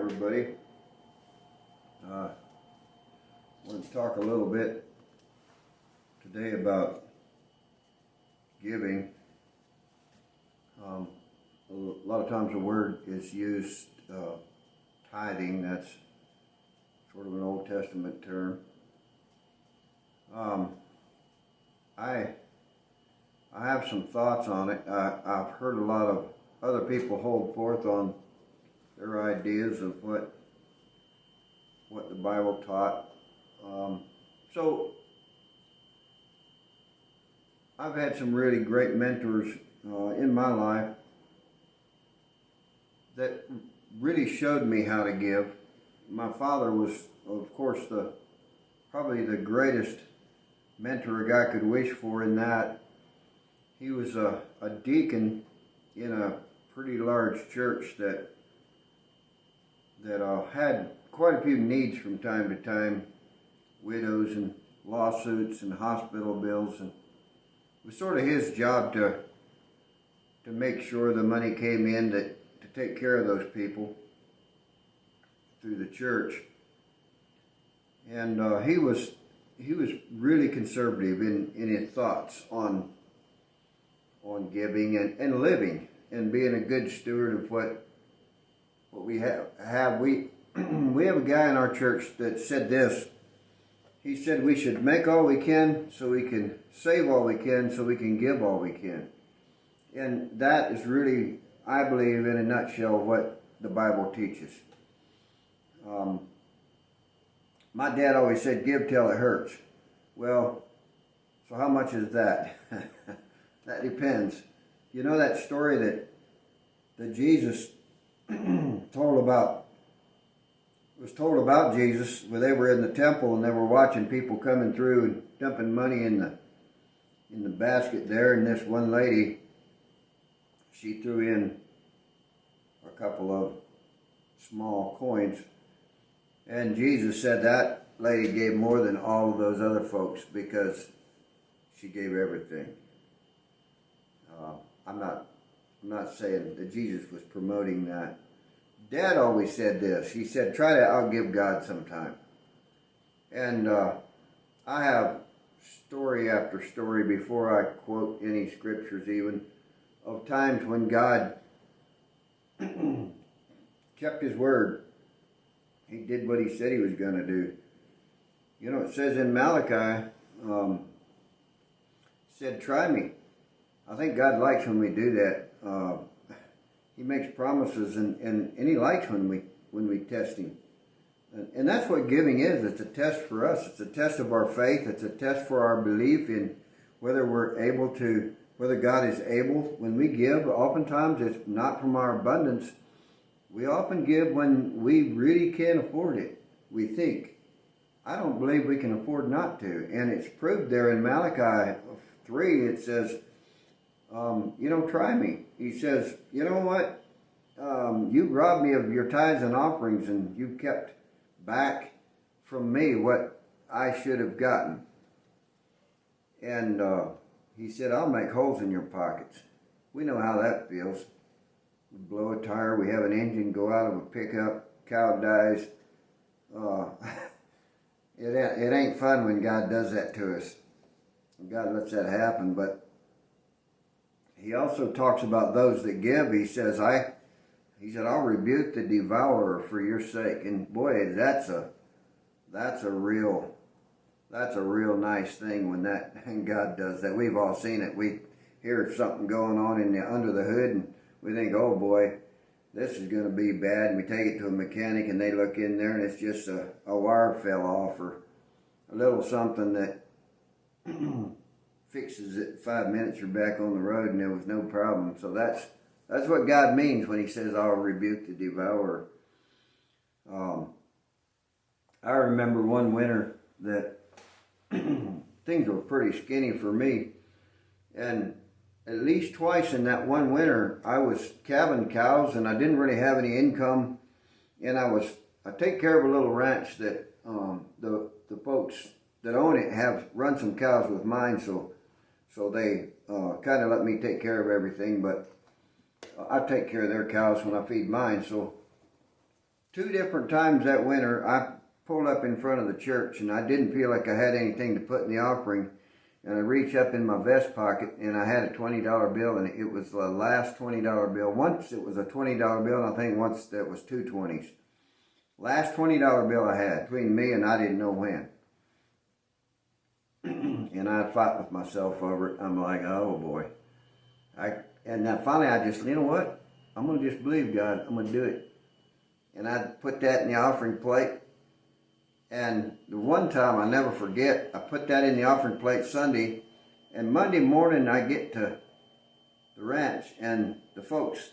everybody. I want to talk a little bit today about giving. A lot of times the word is used, tithing. That's sort of an Old Testament term. I have some thoughts on it. I've heard a lot of other people hold forth on their ideas of what the Bible taught. So I've had some really great mentors in my life that really showed me how to give. My father was, of course, probably the greatest mentor a guy could wish for, in that he was a deacon in a pretty large church that had quite a few needs from time to time, widows and lawsuits and hospital bills, and it was sort of his job to make sure the money came in to take care of those people through the church. And he was really conservative in his thoughts on giving and living and being a good steward of what we have. We have a guy in our church that said this. He said we should make all we can so we can save all we can so we can give all we can. And that is really, I believe, in a nutshell, what the Bible teaches. My dad always said, give till it hurts. Well, so how much is that? That depends. You know that story that Jesus told about Jesus, where they were in the temple and they were watching people coming through and dumping money in the basket there, and this one lady, she threw in a couple of small coins, and Jesus said that lady gave more than all of those other folks because she gave everything. I'm not saying that Jesus was promoting that. Dad always said this. He said, try to outgive God sometime. And I have story after story, before I quote any scriptures even, of times when God kept his word. He did what he said he was going to do. You know, it says in Malachi, said, try me. I think God likes when we do that. He makes promises, and he likes when we test him. And that's what giving is. It's a test for us. It's a test of our faith. It's a test for our belief in whether God is able. When we give, oftentimes it's not from our abundance. We often give when we really can't afford it, we think. I don't believe we can afford not to. And it's proved there in Malachi 3. It says, try me. He says, you know what? You robbed me of your tithes and offerings, and you kept back from me what I should have gotten. And he said, I'll make holes in your pockets. We know how that feels. We blow a tire, we have an engine go out of a pickup, cow dies. It ain't fun when God does that to us. God lets that happen, but he also talks about those that give. He said, I'll rebuke the devourer for your sake. And boy, that's a real nice thing when God does that. We've all seen it. We hear something going on under the hood, and we think, oh boy, this is going to be bad. And we take it to a mechanic, and they look in there, and it's just a wire fell off, or a little something that fixes it 5 minutes, you're back on the road, and there was no problem. So that's what God means when he says, I'll rebuke the devourer. I remember one winter that things were pretty skinny for me, and at least twice in that one winter, I was calving cows, and I didn't really have any income, and I take care of a little ranch that the folks that own it have run some cows with mine, so they kind of let me take care of everything, but I take care of their cows when I feed mine. So 2 different times that winter, I pulled up in front of the church and I didn't feel like I had anything to put in the offering. And I reached up in my vest pocket and I had a $20 bill, and it was the last $20 bill. Once it was a $20 bill, and I think once that was 2 20s. Last $20 bill I had between me and I didn't know when. And I'd fight with myself over it. I'm like, oh boy. And then finally I just, you know what? I'm going to just believe God. I'm going to do it. And I put that in the offering plate. And the one time I never forget, I put that in the offering plate Sunday. And Monday morning I get to the ranch, and the folks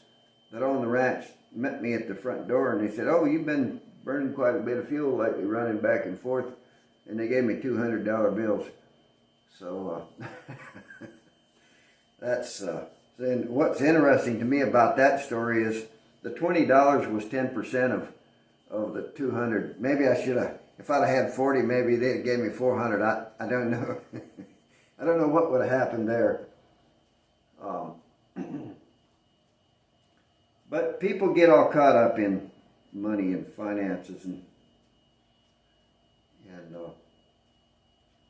that own the ranch met me at the front door, and they said, oh, you've been burning quite a bit of fuel lately, running back and forth. And they gave me $200 bills. So that's and what's interesting to me about that story is the $20 was 10% of the 200. Maybe I should have, if I'd have had 40, maybe they'd gave me 400. I don't know. I don't know what would have happened there. But people get all caught up in money and finances, and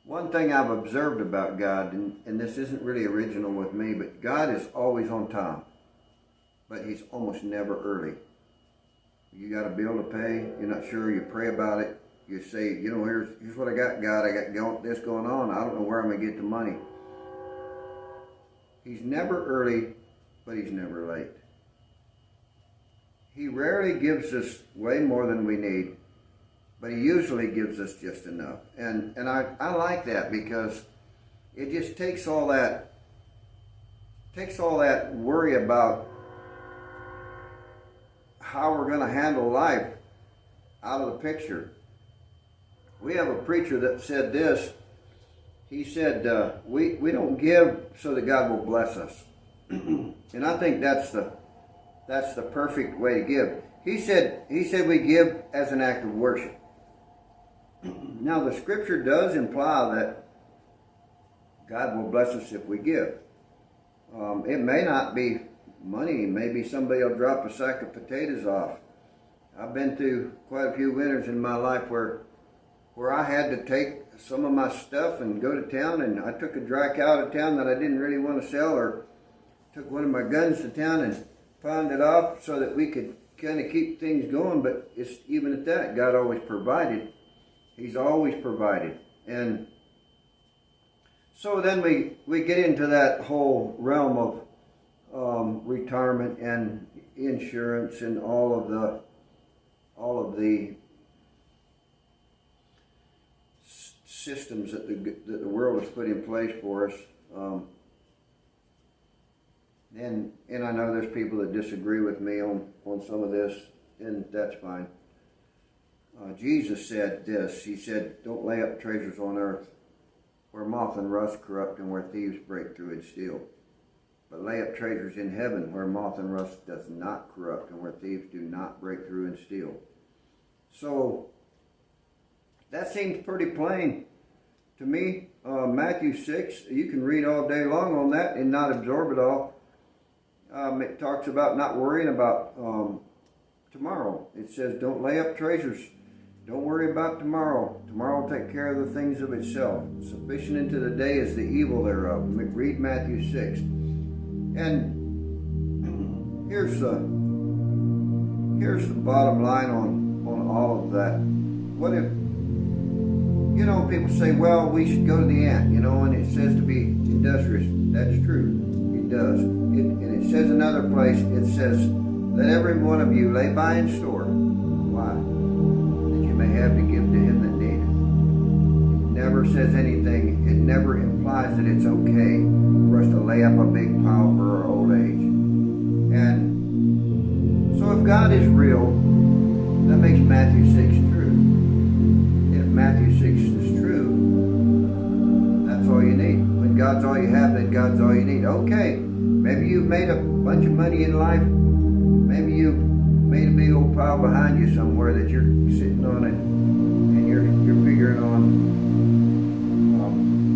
one thing I've observed about God, and this isn't really original with me, but God is always on time, but He's almost never early. You got a bill to pay, you're not sure, you pray about it, you say, you know, here's what I got, God, I got this going on, I don't know where I'm going to get the money. He's never early, but He's never late. He rarely gives us way more than we need, but He usually gives us just enough. And I like that, because it just takes all that worry about how we're going to handle life out of the picture. We have a preacher that said this. He said, we don't give so that God will bless us. And I think that's the perfect way to give. He said we give as an act of worship. Now the scripture does imply that God will bless us if we give. It may not be money. Maybe somebody will drop a sack of potatoes off. I've been through quite a few winters in my life where I had to take some of my stuff and go to town, and I took a dry cow to town that I didn't really want to sell, or took one of my guns to town and pawned it off so that we could kind of keep things going. But it's even at that, God always provided. He's always provided. And so then we get into that whole realm of retirement and insurance and all of the systems that the world has put in place for us. And I know there's people that disagree with me on some of this, and that's fine. Jesus said this. He said, don't lay up treasures on earth where moth and rust corrupt and where thieves break through and steal. But lay up treasures in heaven where moth and rust does not corrupt and where thieves do not break through and steal. So that seems pretty plain to me. Matthew 6, you can read all day long on that and not absorb it all. It talks about not worrying about tomorrow. It says, don't lay up treasures. Don't worry about tomorrow. Tomorrow will take care of the things of itself. Sufficient unto the day is the evil thereof. Read Matthew 6. And here's the bottom line on all of that. What if, people say, well, we should go to the ant, and it says to be industrious. That's true. It does. And it says another place, it says, let every one of you lay by in store. Why? That you may have to give to him that needeth. It never says anything. It never implies that it's okay for us to lay up a big pile for our old age. And so if God is real, that makes Matthew 6 true. If Matthew 6 is true, that's all you need. When God's all you have, then God's all you need. Okay, maybe you've made a bunch of money in life. Maybe you've made a big old pile behind you somewhere that you're sitting on it, and you're figuring on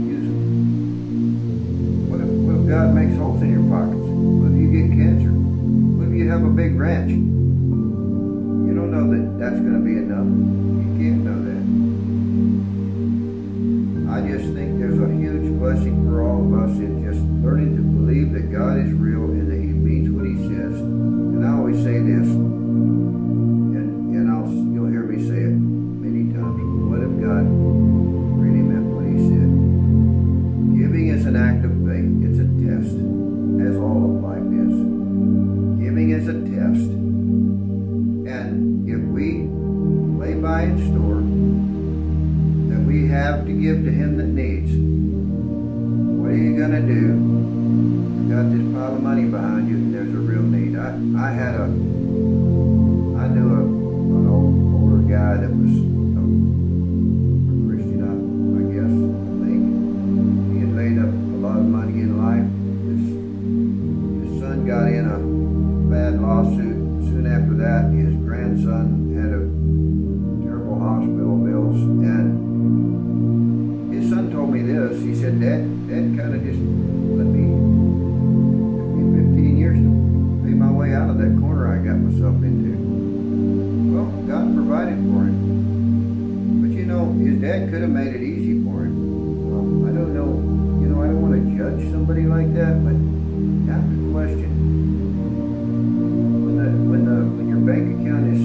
using. What if God makes holes in your pockets? What if you get cancer? What if you have a big ranch? You don't know that that's going to be enough. You can't know that. I just think there's a huge blessing for all of us in just learning to believe that God is real and that He means what He says. And I always say this, and you'll hear me say it many times. What if God really meant what He said? Giving is an act of faith. It's a test, as all of life is. Giving is a test. And if we lay by and store that we have to give to him that needs, what are you going to do? You got this pile of money behind you and there's a real need. I knew an older guy that was a Christian, I guess, I think. He had laid up a lot of money in life. His son got in a bad lawsuit. Soon after that, his grandson had a terrible hospital bills, and his son told me this. He said, Dad kind of just took me 15 years to pay my way out of that corner I got myself into. Well, God provided for him. But you know, his dad could have made it easy for him. I don't know, I don't want to judge somebody like that, but you have to question. When your bank account is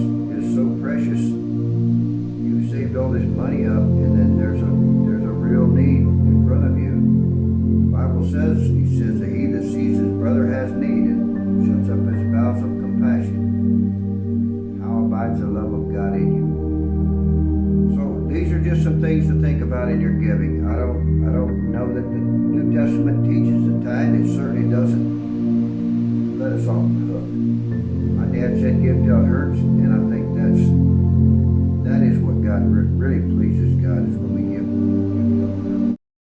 so precious, you saved all this money up, and then there's a real need in front of you. The Bible says, He says that he that sees his brother has need and shuts up his bowels of compassion. How abides the love of God in you? So these are just some things to think about in your giving. I don't know that the New Testament teaches the tithe. It certainly doesn't let us off the hook. My dad said give till it hurts, and I think that is what God really pleases God, is